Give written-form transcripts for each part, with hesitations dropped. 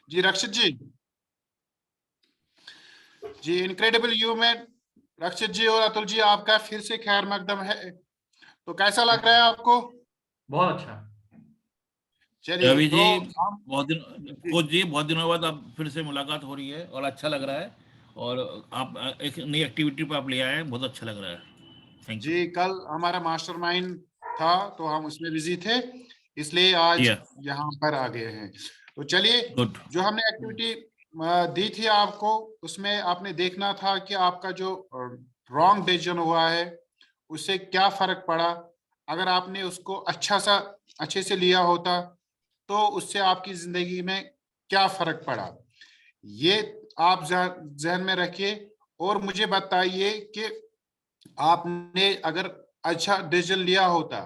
Ji Rakshit ji, ji incredible you में रक्षित जी और अतुल जी आपका फिर से खैर मकदम है। तो कैसा लग रहा है आपको? बहुत अच्छा। चलिए रवि तो जी, हम बहुत दिन, कोच जी बहुत दिनों बाद अब फिर से मुलाकात हो रही है और अच्छा लग रहा है। और आप एक नई एक्टिविटी पर आप ले आए हैं, बहुत अच्छा लग रहा है। Thank you. जी कल हमारा मास्टरमाइंड था तो हम उसमें बिजी थे, इसलिए आज या यहाँ पर आ गए हैं। तो चलिए, गुड। जो हमने एक्टिविटी दी थी आपको, उसमें आपने देखना था कि आपका जो रॉन्ग डिसीजन हुआ है उससे क्या फर्क पड़ा। अगर आपने उसको अच्छे से लिया होता तो उससे आपकी जिंदगी में क्या फर्क पड़ा, ये आप जहन में रखिए। और मुझे बताइए कि आपने अगर अच्छा डिसीजन लिया होता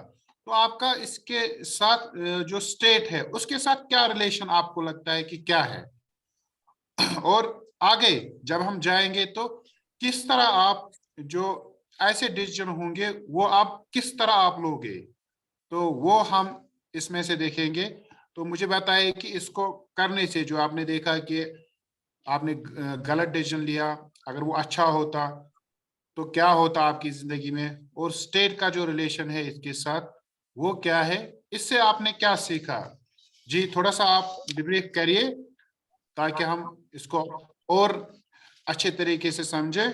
तो आपका इसके साथ जो स्टेट है उसके साथ क्या रिलेशन आपको लगता है कि क्या है, और आगे जब हम जाएंगे तो किस तरह आप जो ऐसे डिसीजन होंगे वो आप किस तरह आप लोगे, तो वो हम इसमें से देखेंगे। तो मुझे बताइए कि इसको करने से जो आपने देखा कि आपने गलत डिसीजन लिया, अगर वो अच्छा होता तो क्या होता आपकी जिंदगी में, और स्टेट का जो रिलेशन है इसके साथ वो क्या है, इससे आपने क्या सीखा। जी थोड़ा सा आप डिब्रीफ करिए ताकि हम इसको और अच्छे तरीके से समझे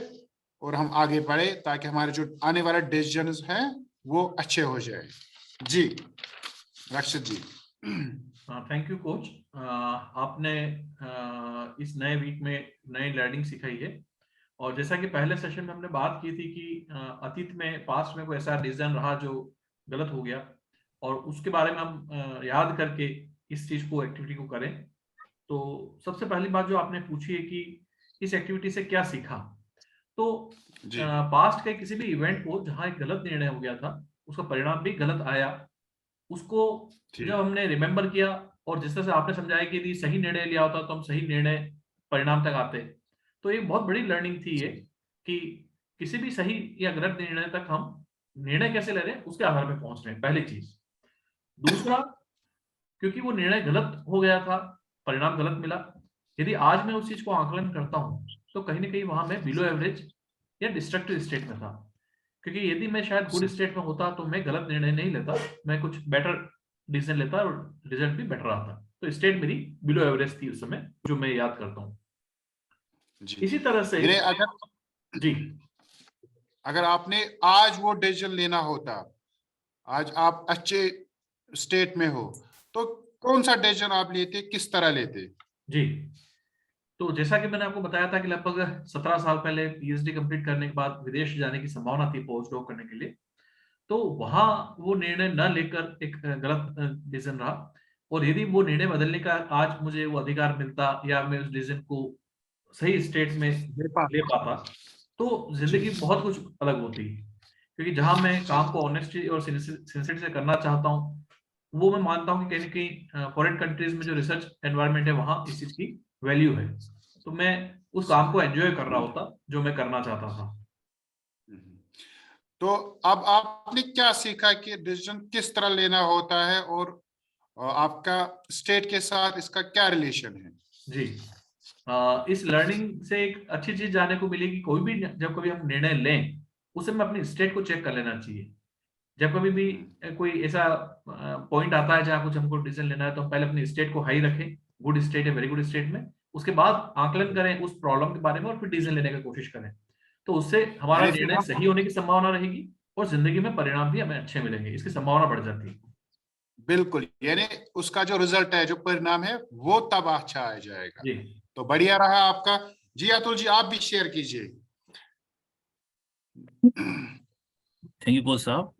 और हम आगे बढ़े, ताकि हमारे जो आने वाले डिसीजंस हैं वो अच्छे हो जाए। जी Rakshit ji. Thank you coach. आपने इस नए वीक में नई लर्निंग सिखाई है। और जैसा कि पहले सेशन में हमने बात की थी कि अतीत में पास्ट में कोई ऐसा डिसीजन रहा जो गलत हो गया, और उसके बारे में हम याद करके इस चीज को, एक्टिविटी को करें। तो सबसे पहली बात जो आपने पूछी है कि इस एक्टिविटी से क्या सीखा, तो जी पास्ट के किसी भी इवेंट को जहां एक गलत निर्णय हो गया था, उसका परिणाम भी गलत आया, उसको जब ठीक। हमने रिमेम्बर किया और जिस तरह से आपने समझाया कि यदि सही निर्णय लिया होता तो हम सही निर्णय परिणाम तक आते, तो एक बहुत बड़ी लर्निंग थी ये, कि किसी भी सही या गलत निर्णय तक हम निर्णय कैसे ले रहे हैं उसके आधार पर पहुंच रहे हैं, पहली चीज। दूसरा, क्योंकि वो निर्णय गलत हो गया था, परिणाम गलत मिला, यदि आज मैं उस चीज को आकलन करता हूं तो कहीं ना कहीं वहां मैं बिलो एवरेज या डिस्ट्रक्टिव स्टेट में था। क्योंकि यदि मैं शायद गुड स्टेट में होता तो मैं गलत निर्णय नहीं लेता, मैं कुछ बेटर डिसीजन लेता और रिजल्ट भी बेटर आता। तो स्टेट मेरी बिलो एवरेज थी उस समय, जो मैं याद करता हूँ। जी इसी तरह से यानी जी, अगर आपने आज वो डिसीजन लेना होता, आज आप अच्छे स्टेट में हो, तो कौन सा डिसीजन आप लेते, किस तरह लेते? जी, तो जैसा कि मैंने आपको बताया था कि लगभग 17 साल पहले पीएचडी कंप्लीट करने के बाद विदेश जाने की संभावना थी पोस्ट डॉक करने के लिए। तो वहां वो निर्णय न लेकर एक गलत डिसीजन रहा। और यदि वो निर्णय बदलने का आज मुझे वो अधिकार मिलता या मैं उस डिसीजन को सही स्टेट में ले पाता, तो जी जिंदगी बहुत कुछ अलग होती। क्योंकि जहां मैं जी काम को ऑनेस्टी और सिंसियरिटी से करना चाहता हूँ, वो मैं मानता हूँ कि कहीं ना कहीं फॉरेन कंट्रीज में जो रिसर्च एनवायरनमेंट है वहां इस चीज की वैल्यू है। तो मैं उस काम को एंजॉय कर रहा होता जो मैं करना चाहता था। तो अब आपने क्या सीखा कि डिसीजन किस तरह लेना होता है, और आपका स्टेट के साथ इसका क्या रिलेशन है? जी, इस लर्निंग से एक अच्छी चीज जानने को मिली कि कोई भी जब कभी हम निर्णय लें, उस समय अपनी स्टेट को चेक कर लेना चाहिए। जब कभी भी कोई ऐसा पॉइंट आता है जहाँ कुछ हमको डिसीजन लेना है, तो हम पहले अपनी स्टेट को हाई रखें, गुड स्टेट है, वेरी गुड स्टेट में। उसके बाद आकलन करें उस प्रॉब्लम के बारे में और फिर डिसीजन लेने की कोशिश करें। तो उससे हमारा यानी फिर निर्णय सही हम होने की संभावना रहेगी और जिंदगी में परिणाम भी हमें अच्छे मिलेंगे, इसकी संभावना बढ़ जाती है। बिल्कुल, यानी उसका जो रिजल्ट है, जो परिणाम है, वो तब अच्छा आ जाएगा। जी, तो बढ़िया रहा आपका। जी अतुल जी, आप भी शेयर कीजिए। थैंक यू कोच साहब।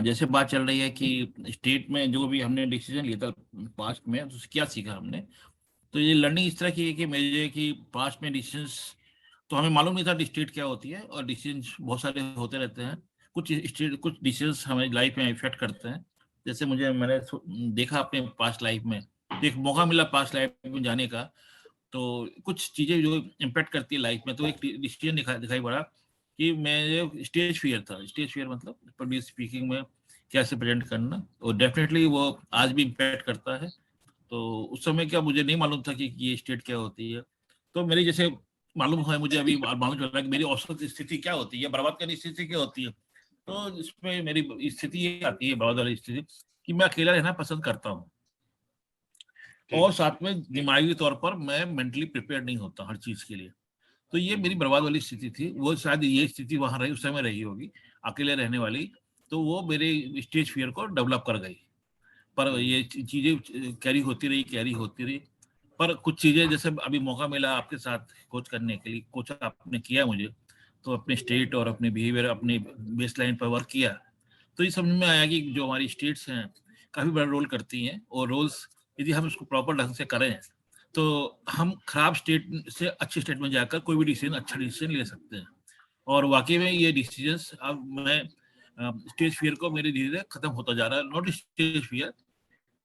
जैसे बात चल रही है कि स्टेट में जो भी हमने डिसीजन लिया था पास्ट में, तो उससे क्या सीखा हमने। तो ये लर्निंग इस तरह की है कि मेरे कि पास्ट में डिसीजंस तो हमें मालूम नहीं था स्टेट क्या होती है, और डिसीजंस बहुत सारे होते रहते हैं। कुछ डिसीजंस हमें लाइफ में इफेक्ट करते हैं। जैसे मैंने देखा अपने पास्ट लाइफ में, तो एक मौका मिला पास्ट लाइफ में जाने का। तो कुछ चीजें जो इम्पेक्ट करती है लाइफ में, तो एक डिसीजन दिखाई पड़ा कि मैं स्टेज फियर मतलब पब्लिक स्पीकिंग में कैसे प्रेजेंट करना, और डेफिनेटली वो आज भी इम्पेक्ट करता है। तो उस समय क्या मुझे नहीं मालूम था कि ये स्टेट क्या होती है। तो मेरी जैसे मालूम है, मुझे अभी मालूम चल रहा है कि मेरी औसत स्थिति क्या होती है, बर्बाद करने की स्थिति क्या होती है। तो इसमें मेरी स्थिति ये आती है, बर्बाद वाली स्थिति, कि मैं अकेला रहना पसंद करता हूँ, और साथ में दिमागी तौर पर मैं मेंटली प्रिपेयर नहीं होता हर चीज के लिए। तो ये मेरी बर्बाद वाली स्थिति थी। वो शायद ये स्थिति वहां रही, उस समय रही होगी अकेले रहने वाली, तो वो मेरे स्टेज फियर को डेवलप कर गई। पर ये चीजें कैरी होती रही। पर कुछ चीजें, जैसे अभी मौका मिला आपके साथ कोच करने के लिए, कोच आपने किया मुझे, तो अपने स्टेट और अपने बिहेवियर, अपने बेस लाइन पर वर्क किया, तो ये समझ में आया कि जो हमारी स्टेट्स हैं काफी बड़ा रोल करती हैं, और रोल्स यदि हम इसको प्रॉपर ढंग से करें तो हम खराब स्टेट से अच्छे स्टेट में जाकर कोई भी डिसीजन, अच्छा डिसीजन ले सकते हैं। और वाकई में ये डिसीजंस, अब मैं स्टेज फियर को मेरे धीरे धीरे खत्म होता जा रहा है। नॉट स्टेज फियर,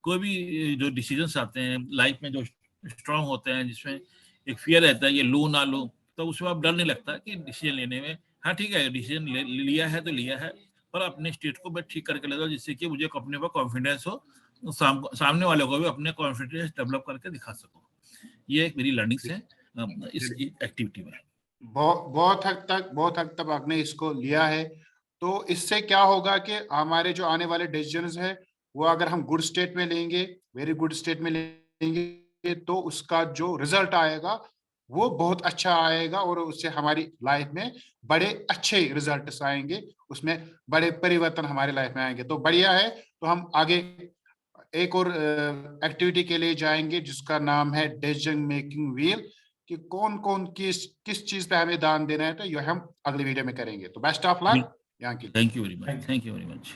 कोई भी जो डिसीजंस आते हैं लाइफ में जो स्ट्रांग होते हैं, जिसमें एक फियर रहता है ये लूं ना लूं, तो उसमें अब डर नहीं लगता कि डिसीजन लेने में। हाँ ठीक है, डिसीजन लिया है तो लिया है, पर अपने स्टेट को मैं ठीक करके ले जाऊं, जिससे कि मुझे अपने पर कॉन्फिडेंस हो, सामने वाले को भी अपने कॉन्फिडेंस डेवलप करके दिखा सकूं। ये एक मेरी लर्निंग्स है इस एक्टिविटी में। बहुत हद तक आपने इसको लिया है। तो इससे क्या होगा कि हमारे जो आने वाले डिसीजंस है वो अगर हम गुड स्टेट में लेंगे, वेरी गुड स्टेट में लेंगे, तो उसका जो रिजल्ट आएगा वो बहुत अच्छा आएगा, और उससे हमारी लाइफ में बड़े अच्छे रिजल्ट्स आएंगे, उसमें बड़े परिवर्तन हमारे लाइफ में आएंगे। तो बढ़िया है। तो हम आगे एक और एक्टिविटी के लिए जाएंगे जिसका नाम है डिसीजन मेकिंग व्हील, कि कौन कौन किस चीज पे हमें ध्यान देना है। तो ये हम अगले वीडियो में करेंगे। तो बेस्ट ऑफ लक। यहाँ की thank you very much. Thank you very much.